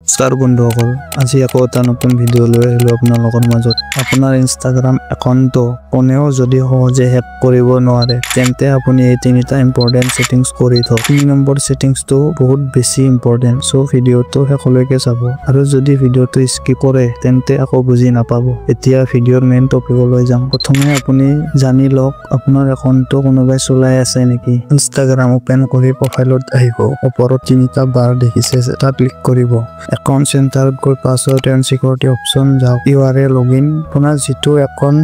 নমস্কাৰ বন্ধুসকল, আজি আকৌ এটা নতুন ভিডিঅ' লৈ আহিলোঁ আপোনালোকৰ মাজত। আপোনাৰ ইনষ্টাগ্ৰাম একাউণ্টটো কোনেও যদি সহজে হেক কৰিব নোৱাৰে, তেন্তে আপুনি এই তিনিটা ইম্পৰ্টেণ্ট ছেটিংছ কৰি থওক। 3 নম্বৰ ছেটিংছটো বহুত বেছি ইম্পৰ্টেণ্ট, চ' ভিডিঅ'টো শেষলৈকে চাব। আৰু যদি ভিডিঅ'টো স্কিপ কৰে তেন্তে আকৌ বুজি নাপাব। এতিয়া ভিডিঅ'ৰ মেইন টপিকলৈ যাম। প্ৰথমে আপুনি জানি লওক আপোনাৰ একাউণ্টটো কোনোবাই চলাই আছে নেকি। ইনষ্টাগ্ৰাম ওপেন কৰি প্ৰফাইলত আহিব। ওপৰত তিনিটা বাৰ দেখিছে, তাত ক্লিক কৰিব। একাউণ্ট চেণ্টাৰত গৈ পাছৱৰ্ড এণ্ড চিকিউৰিটি অপশ্যন যাওক। URL লগইন, আপোনাৰ যিটো একাউণ্ট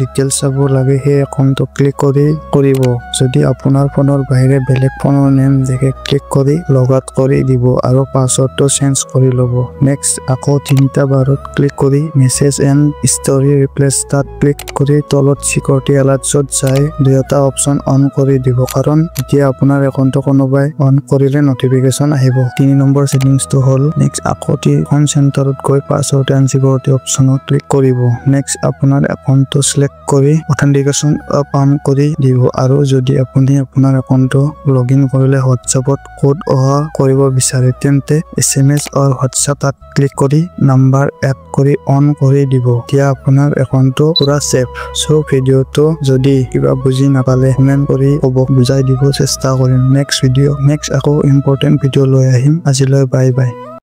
ডিটেইলছ চাব লাগে সেই একাউণ্টটো ক্লিক কৰিব। যদি আপোনাৰ ফোনৰ বাহিৰে বেলেগ ফোনৰ নেম দেখে, ক্লিক কৰি লগ আউট কৰি দিব আৰু পাছৱৰ্ডটো চেঞ্জ কৰি ল'ব। নেক্সট আকৌ তিনিটা বাৰত ক্লিক কৰি মেছেজ এণ্ড ষ্টৰী ৰিপ্লেচ, তাত ক্লিক কৰি তলত চিকিউৰিটি এলাৰ্টছত যাই দুয়োটা অপশ্যন অন কৰি দিব, কাৰণ এতিয়া আপোনাৰ একাউণ্টটো কোনোবাই অন কৰিলে নটিফিকেশ্যন আহিব। 3 নম্বৰ ছেটিংছটো হ'ল নেক্সট আকৌ একাউণ্ট চেণ্টাৰত গৈ পাছৱৰ্ড এণ্ড চিকিউৰিটি অপশ্যনত ক্লিক কৰিব। নেক্সট আপোনাৰ একাউণ্টটো চিলেক্ট কৰি অথেণ্টিকেশ্যন অন কৰি দিব। আৰু যদি আপুনি আপোনাৰ একাউণ্টটো লগইন কৰিলে হোৱাটছএপত কোড অহা কৰিব বিচাৰে, তেন্তে SMS অৰ হোৱাটছএপ তাত ক্লিক কৰি নাম্বাৰ এড কৰি অন কৰি দিব। এতিয়া আপোনাৰ একাউণ্টটো পুৰা ছেফ। চ' ভিডিঅ'টো যদি কিবা বুজি নাপালে কমেণ্ট কৰি ক'ব, বুজাই দিব চেষ্টা কৰিম। নেক্সট আকৌ ইম্পৰ্টেণ্ট ভিডিঅ' লৈ আহিম। আজিলৈ বাই বাই।